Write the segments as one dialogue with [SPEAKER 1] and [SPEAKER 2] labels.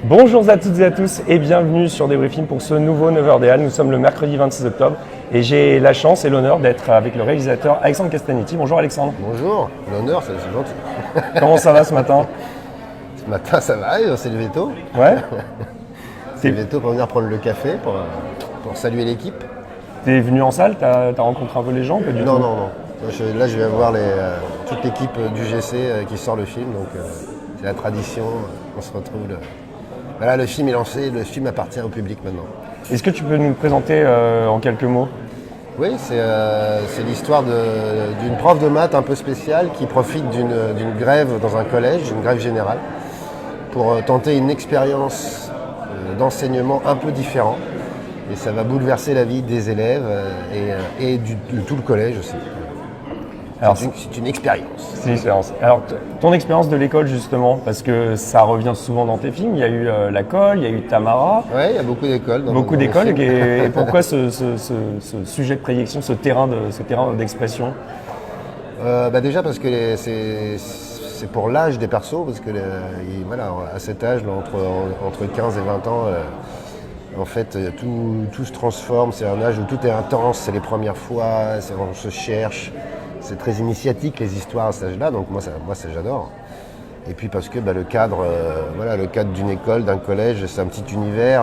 [SPEAKER 1] Bonjour à toutes et à tous et bienvenue sur Débriefing pour ce nouveau 9h Déal. Nous sommes le mercredi 26 octobre et j'ai la chance et l'honneur d'être avec le réalisateur Alexandre Castagnetti. Bonjour Alexandre.
[SPEAKER 2] Bonjour, l'honneur, c'est gentil.
[SPEAKER 1] Comment ça va ce matin?
[SPEAKER 2] Ce matin, ça va, on s'est levé tôt.
[SPEAKER 1] Ouais.
[SPEAKER 2] C'est levé tôt pour venir prendre le café, pour saluer l'équipe.
[SPEAKER 1] T'es venu en salle, t'as rencontré un peu les gens? Pas du tout.
[SPEAKER 2] Non. Là, je vais voir toute l'équipe du GC qui sort le film, donc c'est la tradition, on se retrouve. Voilà, le film est lancé, le film appartient au public maintenant.
[SPEAKER 1] Est-ce que tu peux nous le présenter en quelques mots?
[SPEAKER 2] Oui, c'est l'histoire d'une prof de maths un peu spéciale qui profite d'une grève dans un collège, une grève générale, pour tenter une expérience d'enseignement un peu différente. Et ça va bouleverser la vie des élèves et de tout le collège aussi.
[SPEAKER 1] Alors,
[SPEAKER 2] c'est une expérience.
[SPEAKER 1] C'est une expérience. Alors, ton expérience de l'école, justement, parce que ça revient souvent dans tes films, il y a eu la Colle, il y a eu Tamara.
[SPEAKER 2] Oui, il y a beaucoup d'écoles.
[SPEAKER 1] Beaucoup d'écoles. Et pourquoi ce sujet de prédilection, ce terrain d'expression?
[SPEAKER 2] Déjà parce que c'est pour l'âge des persos, parce que voilà, à cet âge, là, entre 15 et 20 ans, en fait, tout se transforme. C'est un âge où tout est intense, c'est les premières fois, on se cherche. C'est très initiatique les histoires à cet âge-là, donc moi ça j'adore. Et puis parce que le cadre d'une école, d'un collège, c'est un petit univers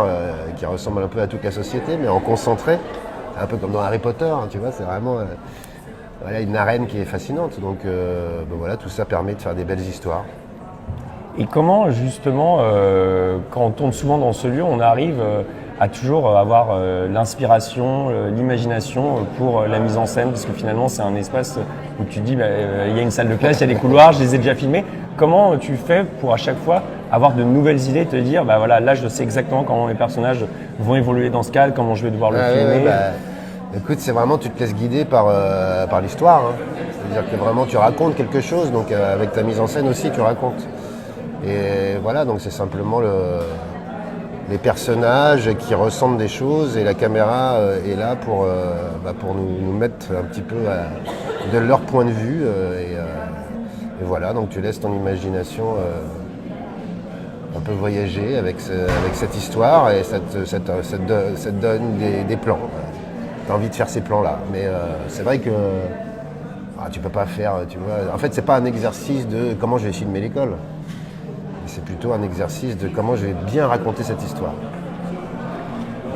[SPEAKER 2] qui ressemble un peu à toute la société, mais en concentré, un peu comme dans Harry Potter, hein, tu vois, c'est vraiment une arène qui est fascinante. Donc tout ça permet de faire des belles histoires.
[SPEAKER 1] Et comment justement, quand on tourne souvent dans ce lieu, on arrive à toujours avoir l'inspiration, l'imagination pour la mise en scène, parce que finalement c'est un espace où tu dis il y a une salle de classe, il y a des couloirs, je les ai déjà filmés. Comment tu fais pour à chaque fois avoir de nouvelles idées, te dire là je sais exactement comment mes personnages vont évoluer dans ce cadre, comment je vais devoir le filmer.
[SPEAKER 2] Écoute, c'est vraiment, tu te laisses guider par l'histoire, hein. C'est-à-dire que vraiment tu racontes quelque chose, donc avec ta mise en scène aussi tu racontes. Et voilà, donc c'est simplement les personnages qui ressentent des choses et la caméra est là pour nous mettre un petit peu de leur point de vue. Et voilà, donc tu laisses ton imagination un peu voyager avec cette histoire et ça te donne des plans. Tu as envie de faire ces plans-là. Mais c'est vrai que tu peux pas faire, tu vois. En fait, c'est pas un exercice de comment je vais filmer l'école. C'est plutôt un exercice de comment je vais bien raconter cette histoire.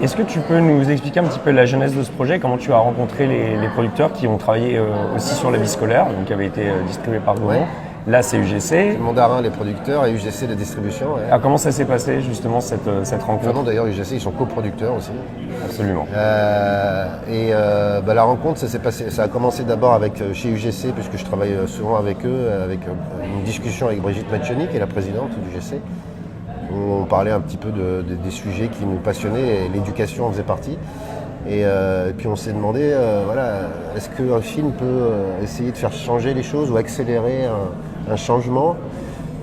[SPEAKER 1] Est-ce que tu peux nous expliquer un petit peu la genèse de ce projet, comment tu as rencontré les producteurs qui ont travaillé aussi sur la vie scolaire, donc qui avait été distribué par Gaumont. Ouais. Là, c'est UGC.
[SPEAKER 2] C'est Mandarin, les producteurs, et UGC, la distribution. Ouais.
[SPEAKER 1] Alors, comment ça s'est passé, justement, cette rencontre?
[SPEAKER 2] Non, d'ailleurs, UGC, ils sont coproducteurs aussi.
[SPEAKER 1] Absolument.
[SPEAKER 2] La rencontre, ça a commencé d'abord chez UGC, puisque je travaille souvent avec eux, avec une discussion avec Brigitte Macchioni, qui est la présidente du UGC, où on parlait un petit peu des sujets qui nous passionnaient, et l'éducation en faisait partie. Et puis on s'est demandé, est-ce qu'un film peut essayer de faire changer les choses ou accélérer un changement,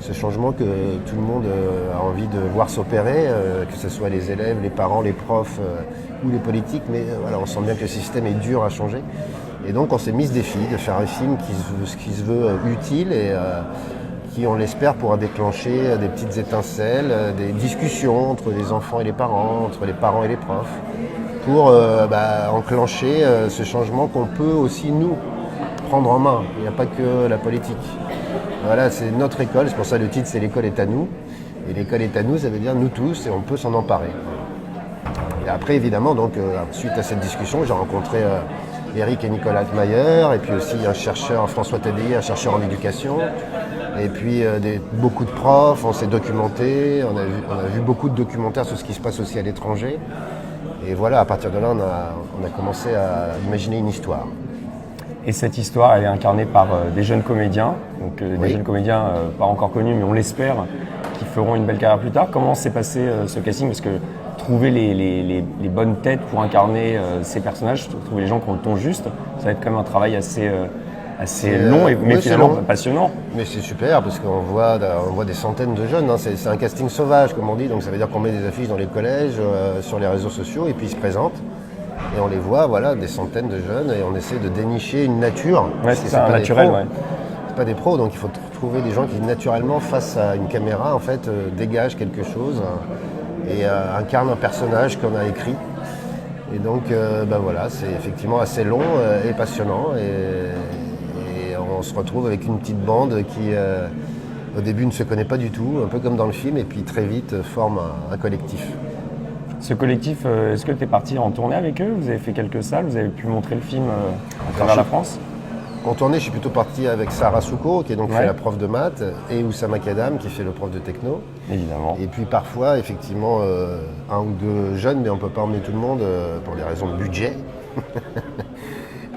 [SPEAKER 2] ce changement que tout le monde a envie de voir s'opérer, que ce soit les élèves, les parents, les profs ou les politiques, mais on sent bien que le système est dur à changer. Et donc on s'est mis ce défi de faire un film qui se veut utile et qui, on l'espère, pourra déclencher des petites étincelles, des discussions entre les enfants et les parents, entre les parents et les profs, pour enclencher ce changement qu'on peut aussi, nous, prendre en main. Il n'y a pas que la politique. Voilà, c'est notre école, c'est pour ça le titre c'est l'école est à nous. Et l'école est à nous, ça veut dire nous tous, et on peut s'en emparer. Et après, évidemment, donc, suite à cette discussion, j'ai rencontré Eric et Nicolas Altmaier, et puis aussi un chercheur, François Tadei, un chercheur en éducation. Et puis beaucoup de profs, on s'est documenté, on a vu beaucoup de documentaires sur ce qui se passe aussi à l'étranger. Et voilà, à partir de là, on a commencé à imaginer une histoire.
[SPEAKER 1] Et cette histoire, elle est incarnée par des jeunes comédiens, donc des jeunes comédiens pas encore connus, mais on l'espère, qui feront une belle carrière plus tard. Comment s'est passé ce casting? Parce que trouver les bonnes têtes pour incarner ces personnages, trouver les gens qui ont le ton juste, ça va être quand même un travail assez long, mais finalement passionnant.
[SPEAKER 2] Mais c'est super parce qu'on voit des centaines de jeunes, hein. C'est un casting sauvage comme on dit, donc ça veut dire qu'on met des affiches dans les collèges, sur les réseaux sociaux et puis ils se présentent. Et on les voit, des centaines de jeunes et on essaie de dénicher une nature.
[SPEAKER 1] Ouais, c'est ça, un naturel, ouais.
[SPEAKER 2] C'est pas des pros, donc il faut trouver des gens qui naturellement face à une caméra en fait dégagent quelque chose et incarnent un personnage qu'on a écrit. Et donc voilà, c'est effectivement assez long et passionnant et on se retrouve avec une petite bande qui au début ne se connaît pas du tout, un peu comme dans le film, et puis très vite forme un collectif.
[SPEAKER 1] Ce collectif, est-ce que tu es parti en tournée avec eux? Vous avez fait quelques salles, vous avez pu montrer le film à travers la France?
[SPEAKER 2] En tournée, je suis plutôt parti avec Sarah Souko, qui est donc
[SPEAKER 1] Ouais.
[SPEAKER 2] fait la prof de maths, et Oussama Kadam, qui fait le prof de techno.
[SPEAKER 1] Évidemment.
[SPEAKER 2] Et puis parfois, effectivement, un ou deux jeunes, mais on ne peut pas emmener tout le monde pour des raisons de budget.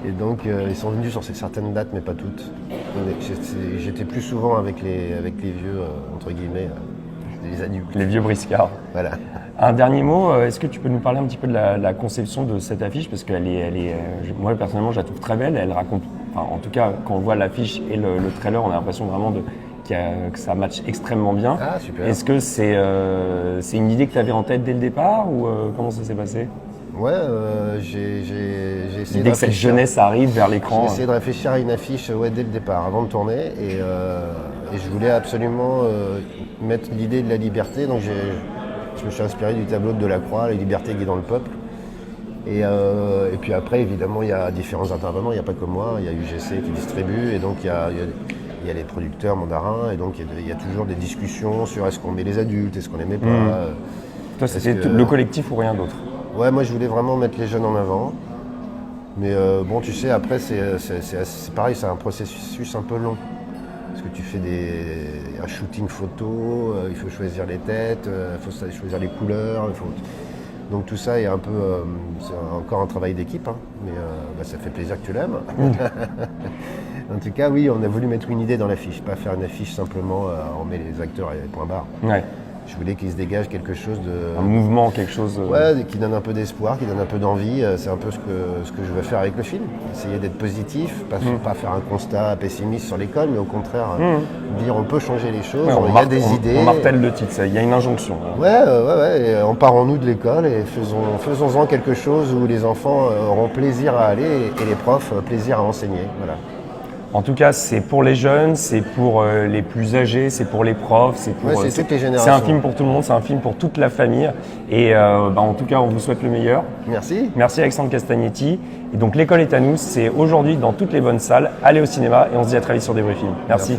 [SPEAKER 2] Et donc, ils sont venus sur certaines dates, mais pas toutes. J'étais plus souvent avec les vieux, entre guillemets, les adultes.
[SPEAKER 1] Les vieux briscards.
[SPEAKER 2] Voilà.
[SPEAKER 1] Un dernier mot, est-ce que tu peux nous parler un petit peu de la conception de cette affiche? Parce qu'elle est, moi personnellement, je la trouve très belle. Elle raconte, enfin, en tout cas, quand on voit l'affiche et le trailer, on a l'impression vraiment que ça matche extrêmement bien.
[SPEAKER 2] Ah, super.
[SPEAKER 1] Est-ce que c'est une idée que tu avais en tête dès le départ ou comment ça s'est passé?
[SPEAKER 2] Ouais, j'ai essayé
[SPEAKER 1] L'idée que cette jeunesse arrive vers
[SPEAKER 2] J'ai
[SPEAKER 1] l'écran.
[SPEAKER 2] essayé de réfléchir à une affiche dès le départ, avant de tourner, et je voulais absolument mettre l'idée de la liberté. Donc je me suis inspiré du tableau de Delacroix, La liberté guidant le peuple. Et puis après, évidemment, il y a différents intervenants, il n'y a pas que moi, il y a UGC qui distribue, et donc il y a les producteurs mandarins, et donc il y a toujours des discussions sur est-ce qu'on met les adultes, est-ce qu'on les met pas.
[SPEAKER 1] Toi, c'était le collectif ou rien d'autre?
[SPEAKER 2] Ouais, moi je voulais vraiment mettre les jeunes en avant. Mais bon, tu sais, après, c'est pareil, c'est un processus un peu long. Parce que tu fais un shooting photo, il faut choisir les têtes, il faut choisir les couleurs. Donc tout ça est un peu, c'est encore un travail d'équipe, hein, mais ça fait plaisir que tu l'aimes. En tout cas, oui, on a voulu mettre une idée dans l'affiche, pas faire une affiche simplement, on met les acteurs et les points barres.
[SPEAKER 1] Ouais.
[SPEAKER 2] Je voulais qu'il se dégage quelque chose de...
[SPEAKER 1] Un mouvement, quelque chose.
[SPEAKER 2] Ouais, qui donne un peu d'espoir, qui donne un peu d'envie. C'est un peu ce que je veux faire avec le film. Essayer d'être positif, pas faire un constat pessimiste sur l'école, mais au contraire, dire on peut changer les choses,
[SPEAKER 1] Ouais,
[SPEAKER 2] il y a des idées.
[SPEAKER 1] On martèle le titre, il y a une injonction.
[SPEAKER 2] Ouais, et emparons-nous de l'école et faisons-en quelque chose où les enfants auront plaisir à aller et les profs plaisir à enseigner. Voilà.
[SPEAKER 1] En tout cas, c'est pour les jeunes, c'est pour les plus âgés, c'est pour les profs, c'est pour
[SPEAKER 2] c'est toutes les générations.
[SPEAKER 1] C'est un film pour tout le monde, c'est un film pour toute la famille. Et en tout cas, on vous souhaite le meilleur.
[SPEAKER 2] Merci.
[SPEAKER 1] Merci Alexandre Castagnetti. Et donc l'école est à nous, c'est aujourd'hui dans toutes les bonnes salles. Allez au cinéma et on se dit à très vite sur Débrief Film. Merci.